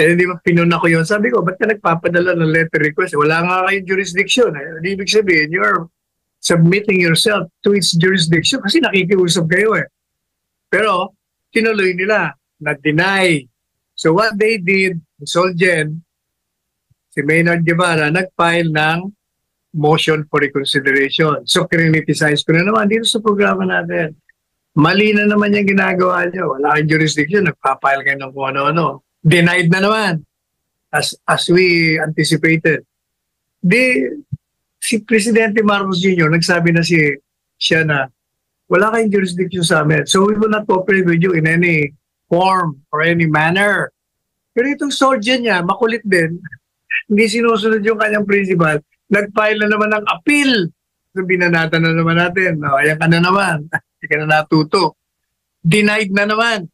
Eh, di ba pinuna ko yun? Sabi ko, ba't ka nagpapadala ng letter request? Wala nga kayong jurisdiction. Eh. Ibig sabihin, you're submitting yourself to its jurisdiction kasi nakikiusap kayo eh. Pero, tinuloy nila, na-deny. So what they did, Solgen, si Maynard Guevara, nag-file ng motion for reconsideration. So, criniticize ko na naman dito sa programa natin. Mali na naman yung ginagawa nyo. Wala kayong jurisdiction, nagpa-file kayo ng kung ano-ano. Denied na naman, as we anticipated. Si Presidente Marcos Jr., nagsabi na siya na, wala kayong jurisdiction sa amin. So we will not cooperate with you in any form or any manner. Pero itong Solgen niya, makulit din. Hindi sinusunod yung kanyang principal. Nag-file na naman ng appeal. So binanatan na naman natin. O, ayan ka na naman. Hindi ka na natuto. Denied na naman.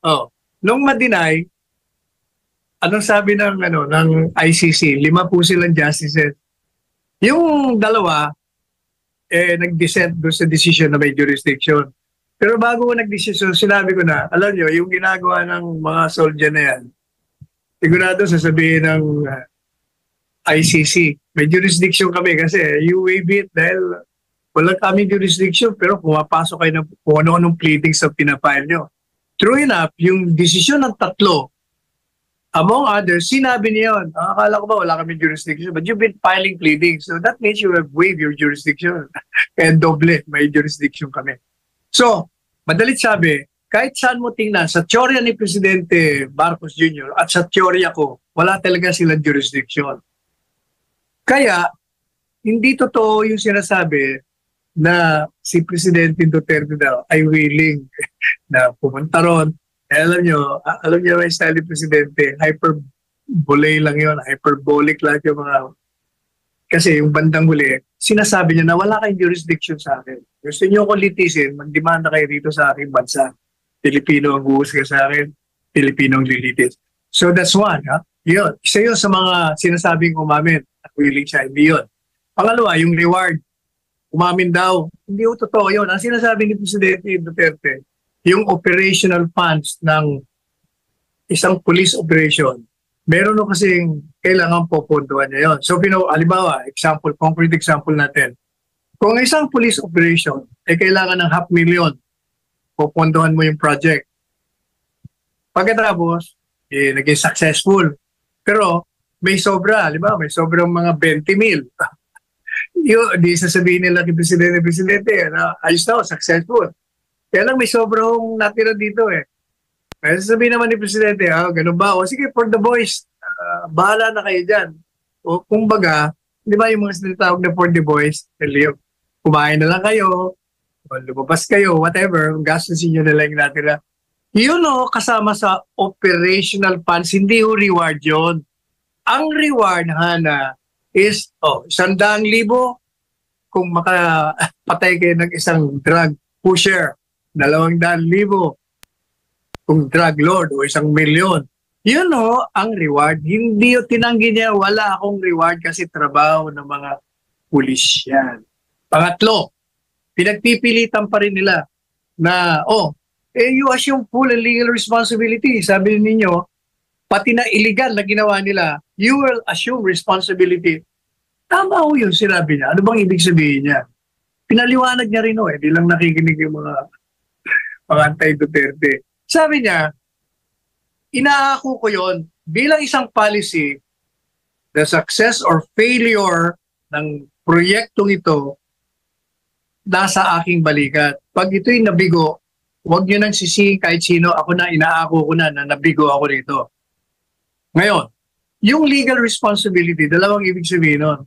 Oh, nung ma-deny, anong sabi ng ICC? 5 po silang justices. Yung dalawa, nag-dissent doon sa decision na may jurisdiction. Pero bago ko nag-decision, sinabi ko na, alam nyo, yung ginagawa ng mga soldier na yan, sigurado sasabihin ng ICC, may jurisdiction kami kasi you waive it dahil wala kami jurisdiction pero pumapasok kayo ng kung ano-anong pleadings na pinafile nyo. True enough, yung desisyon ng tatlo, among others, sinabi niya yun. Akala ko ba wala kami jurisdiction? But you've been filing pleadings. So that means you have waived your jurisdiction. Kaya doble, may jurisdiction kami. So, madalit sabi, kahit saan mo tingnan, sa teorya ni Presidente Marcos Jr. at sa teorya ko, wala talaga silang jurisdiction. Kaya, hindi totoo yung sinasabi na si Presidente Duterte daw ay willing na pumunta ron. Alam nyo may style ni Presidente, hyperbole lang yun, hyperbolic lang yung mga... Kasi yung bandang huli, sinasabi niya na wala kayong jurisdiction sa akin. Gusto niyo ko litisin, magdemanda kayo dito sa aking bansa. Pilipino ang huhusga sa akin, Pilipino ang lilitis. So that's one, ha? Yun. Isa yun sa mga sinasabing umamin at willing siya, hindi yun. Pangalawa, yung reward. Umamin daw. Hindi yung totoo yun. Ang sinasabi ni Presidente Duterte, yung operational funds ng isang police operation, meron o kasing kailangan popondohan niya yun. So, halimbawa, concrete example natin. Kung isang police operation ay kailangan ng 500,000, popondohan mo yung project. Pagkatapos, naging successful. Pero, may sobra, halimbawa, may sobrang mga 20,000. Di sasabihin nila kay Presidente, ayos na, successful. Kaya lang may sobrang natira dito eh. Kaya sasabihin naman ni Presidente, ganun ba? O sige, for the boys, bahala na kayo dyan. O kumbaga, di ba yung mga sinatawag na for the boys, kumain na lang kayo, o lumabas kayo, whatever, gastusin nyo na lang yung natira. Yun kasama sa operational funds, hindi yung reward yun. Ang reward, Hana, is 100,000 kung makapatay kayo ng isang drug pusher. 200,000 kung drug lord o 1,000,000. Yun ang reward. Hindi tinanggi niya, wala akong reward kasi trabaho ng mga pulis yan. Pangatlo, pinagpipilitan pa rin nila na, you assume full and legal responsibility. Sabi ninyo, pati na illegal na ginawa nila, you will assume responsibility. Tama yung sinabi niya. Ano bang ibig sabihin niya? Pinaliwanag niya rin hindi lang nakikinig yung mga anti-Duterte. Sabi niya, inaako ko yon bilang isang policy, the success or failure ng proyektong ito nasa aking balikat. Pag ito'y nabigo, huwag niyo nang sisihin kahit sino, ako na, inaako ko na nabigo ako rito. Ngayon, yung legal responsibility, dalawang ibig sabihin nun.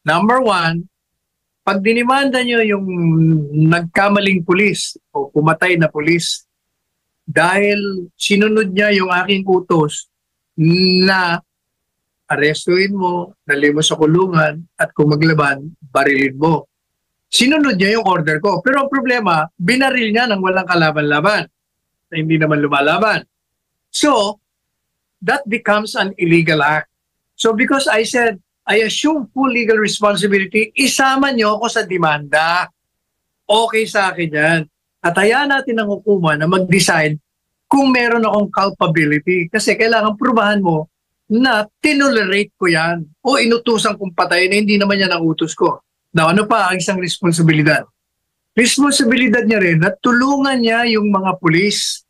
Number one, pag dinimanda nyo yung nagkamaling pulis o pumatay na pulis dahil sinunod niya yung aking utos na arestuin mo, dalhin mo sa kulungan at kung maglaban, barilin mo. Sinunod niya yung order ko. Pero ang problema, binaril niya nang walang kalaban-laban na hindi naman lumalaban. So, that becomes an illegal act. So because I said, I assume full legal responsibility, isama niyo ako sa demanda. Okay sa akin yan. At hayaan natin ang hukuma na mag-decide kung meron akong culpability. Kasi kailangan prubahan mo na tinolerate ko yan o inutusan kong patayin na hindi naman yan ang utos ko. Now, ano pa ang isang responsibilidad? Responsibilidad niya rin na tulungan niya yung mga pulis.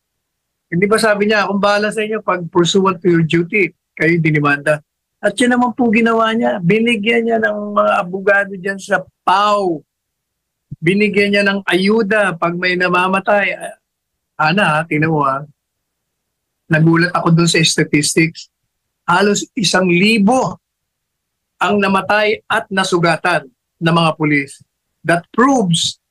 Hindi ba sabi niya, kung bahala sa inyo pag pursuant to your duty, kayo dinimanda. At yan naman po ginawa niya. Binigyan niya ng mga abogado dyan sa PAW. Binigyan niya ng ayuda pag may namamatay. Ana, tingnan mo nagulat ako dun sa statistics. Halos 1,000 ang namatay at nasugatan ng mga pulis. That proves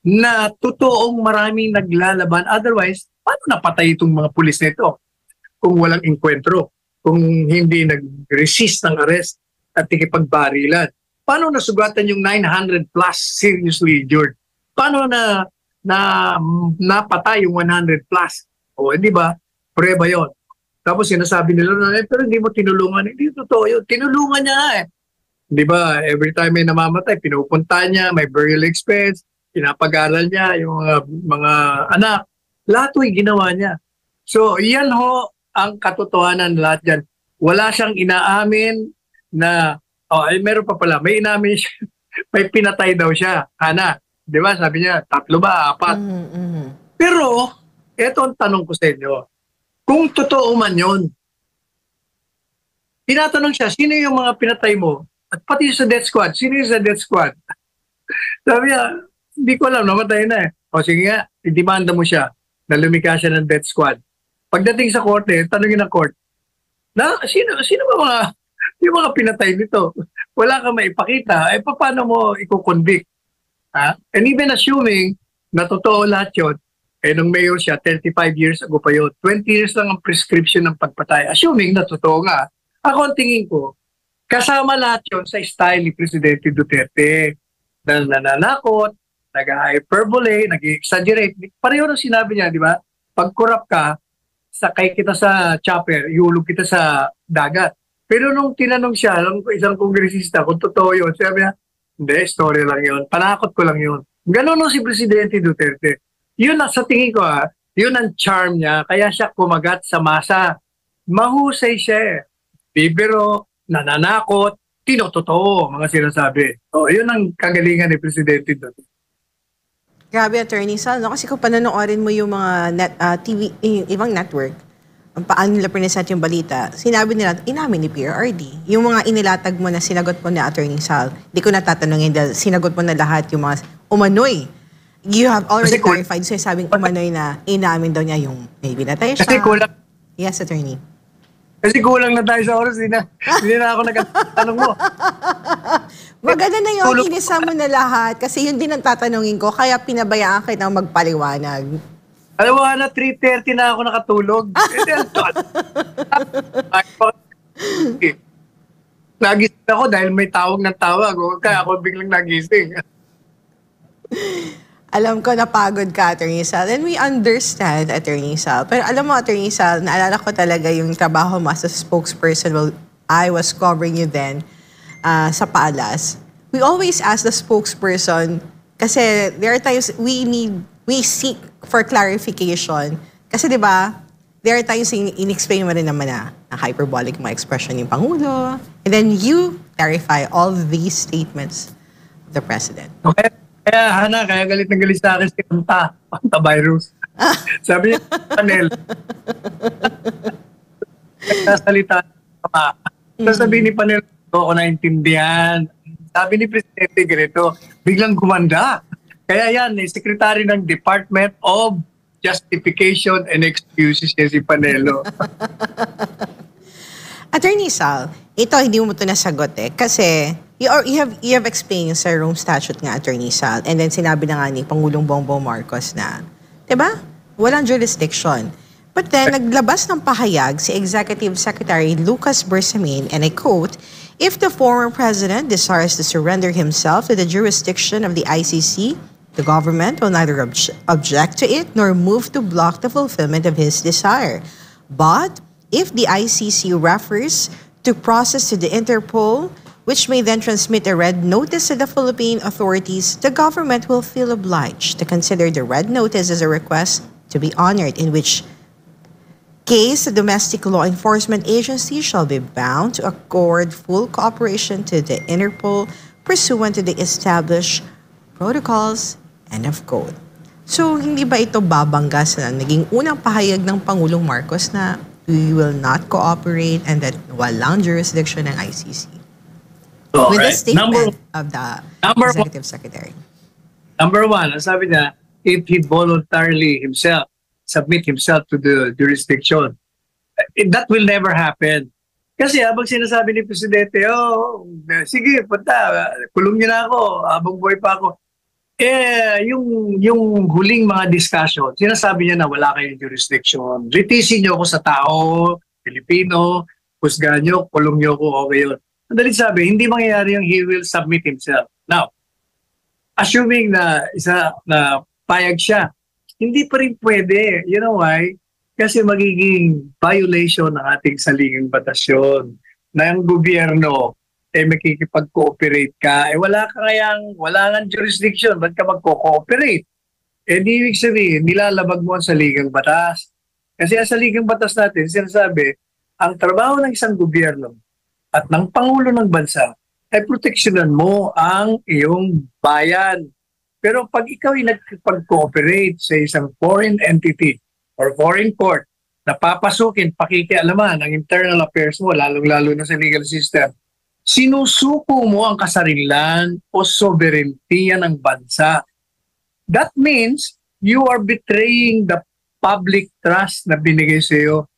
na totoong maraming naglalaban. Otherwise, paano napatay itong mga pulis nito? Kung walang enkwentro, kung hindi nag-resist ng arrest at tikipagbarilan. Paano nasugatan yung 900 plus seriously injured? Paano na napatay yung 100 plus? O, di ba? Preba yon. Tapos sinasabi nila na, pero hindi mo tinulungan. Hindi totoo yun. Tinulungan niya Di ba? Every time may namamatay, pinupunta niya, may burial expense, pinapag-aral niya yung mga anak. Lahat ay ginawa niya. So, yan ho ang katotohanan lahat dyan. Wala siyang inaamin na, meron pa pala, may inaamin siya, may pinatay daw siya. Ana, di ba? Sabi niya, 3 ba, 4. Pero, eto ang tanong ko sa inyo. Kung totoo man yun, tinatanong siya, sino yung mga pinatay mo? At pati sa death squad, sino yung sa death squad? Sabi niya, hindi ko alam, namatay na O sige nga, idemanda mo siya na lumika siya ng death squad. Pagdating sa korte, tanongin ng court, sino ba yung mga pinatay nito? Wala kang maipakita, paano mo i-convict? And even assuming na totoo lahat yun, nung mayor siya, 35 years ago pa yun, 20 years lang ang prescription ng pagpatay. Assuming na totoo nga, ako ang tingin ko, kasama lahat yun sa style ni Presidente Duterte na nananakot, nag-hyperbole, nag-exaggerate. Pareho nang sinabi niya, di ba? Pag corrupt ka, sakay kita sa chopper, iulog kita sa dagat. Pero nung tinanong siya, isang kongresista, kung totoo yun, sabi niya, hindi, story lang yun. Panakot ko lang yun. Ganun nung si Presidente Duterte. Yun sa tingin ko yun ang charm niya. Kaya siya kumagat sa masa. Mahusay siya Bibiro, nananakot, tinototoo, mga sinasabi. Yun ang kagalingan ni Presidente Duterte. Grabe, Attorney Sal, no? Kasi kung panonoorin mo yung mga TV, ibang network, paano nila present yung balita, sinabi nila, inamin ni PRRD. Yung mga inilatag mo na sinagot mo na Attorney Sal, di ko natatanungin dahil sinagot mo na lahat yung mga umanoy. You have already clarified, so sabing umanoy na inamin daw niya yung maybe natay siya. Kasi kulang. Yes, Attorney. Kasi kulang na tayo sa oras, hindi na ako nagtatanong mo. Maganda na yung inisa mo na lahat kasi yun din ang tatanungin ko, kaya pinabayaan kita magpaliwanag. Alam mo na, 3:30 na ako nakatulog. Nagising ako dahil may tawag ng tawag. Kaya ako biglang nagising. Alam ko napagod ka, Attorney Sal. And we understand, Attorney Sal. Pero alam mo, Attorney Sal, naalala ko talaga yung trabaho mo as a spokesperson while I was covering you then sa Paalas. We always ask the spokesperson kasi there are times we seek for clarification. Kasi di ba, there are times in-explain mo rin naman na hyperbolic mga expression ng Pangulo. And then you clarify all these statements of the President. Okay. Kaya galit na galit sa akin si Panta virus. Sabi niya, panel. Nagsasalita pa. Sabi ni panel, ako naintindihan. Sabi ni Presidente ganito, biglang gumanda. Kaya yan, Secretary ng Department of Justification and Excuses niya si Panelo. Attorney Sal, ito hindi mo ito nasagot kasi you have explained yung sa Rome Statute nga, Attorney Sal, and then sinabi na nga ni Pangulong Bongbong Marcos na, diba? Walang jurisdiction. But then, naglabas ng pahayag si Executive Secretary Lucas Bersamin, and I quote, "If the former president desires to surrender himself to the jurisdiction of the ICC, the government will neither object to it nor move to block the fulfillment of his desire. But if the ICC refers to process to the Interpol, which may then transmit a red notice to the Philippine authorities, the government will feel obliged to consider the red notice as a request to be honored in which case, the domestic law enforcement agency shall be bound to accord full cooperation to the Interpol pursuant to the established protocols and of code. So, hindi ba ito babangga sa naging unang pahayag ng Pangulong Marcos na we will not cooperate and that walang jurisdiction ng ICC? With the Alright. statement of the Number one. Executive Secretary. Number one, ang sabi niya, if he voluntarily himself, submit himself to the jurisdiction, that will never happen. Kasi habang sinasabi ni Presidente, sige, punta, kulong niyo na ako, habang buhay pa ako. Yung huling mga discussion, sinasabi niya na wala kayong jurisdiction. Litisin niyo ako sa tao, Pilipino, husgahan niyo, kulong niyo ako, okay yun. Madali sabi, hindi mangyayari yung he will submit himself. Now, assuming na payag siya, hindi pa rin pwede. You know why? Kasi magiging violation ng ating saligang batas yun. Na yung gobyerno, makikipag-cooperate ka. Wala nga jurisdiction. Ba't ka magko-cooperate? Di ibig sabihin, nilalabag mo ang saligang batas. Kasi ang saligang batas natin, sinasabi, ang trabaho ng isang gobyerno at ng Pangulo ng Bansa ay proteksyonan mo ang iyong bayan. Pero pag ikaw ay nagpag-cooperate sa isang foreign entity or foreign court na papasukin, pakikialaman ang internal affairs mo, lalong-lalo na sa legal system, sinusuko mo ang kasarilan o sovereignty ng bansa. That means you are betraying the public trust na binigay sa iyo.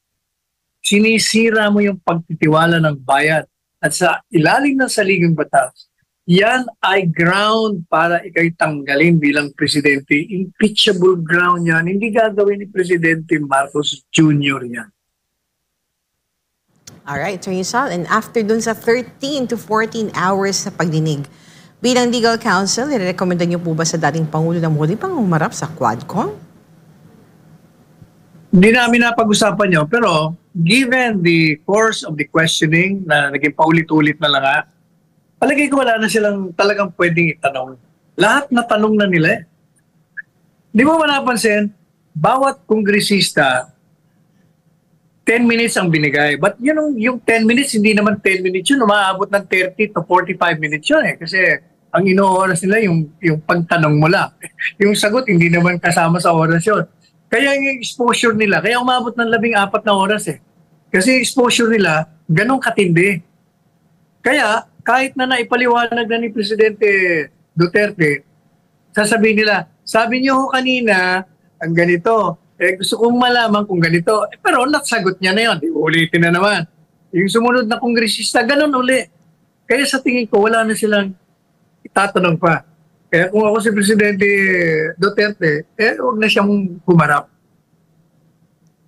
Sinisira mo yung pagtitiwala ng bayan. At sa ilalim ng saligang batas, yan ay ground para ikay tanggalin bilang presidente. Impeachable ground yan. Hindi gagawin ni Presidente Marcos Jr. yan. Alright, Attorney Sal. And after dun sa 13 to 14 hours sa pagdinig, bilang legal counsel, i-recommenda niyo po ba sa dating Pangulo na muli pang umarap sa Quadcom? Hindi namin napag-usapan yun, pero given the course of the questioning na naging paulit-ulit na lang palagay ko wala na silang talagang pwedeng itanong. Lahat na tanong na nila. Di mo napansin, bawat kongresista, 10 minutes ang binigay. But yung 10 minutes, hindi naman 10 minutes yun. Umaabot ng 30 to 45 minutes yun eh. Kasi ang inooras nila yung pagtanong mo lang. Yung sagot, hindi naman kasama sa oras yun. Kaya yung exposure nila, kaya umabot ng 14 na oras eh. Kasi exposure nila, ganun katindi. Kaya, kahit na naipaliwanag na ni Presidente Duterte, sasabihin nila, sabi niyo ho kanina, ang ganito, gusto kong malaman kung ganito. Pero nasagot niya na yun, ulitin na naman. Yung sumunod na kongresista, ganun uli. Kaya sa tingin ko, wala na silang itatanong pa. Kaya kung ako si Presidente Duterte, huwag na siyang humarap.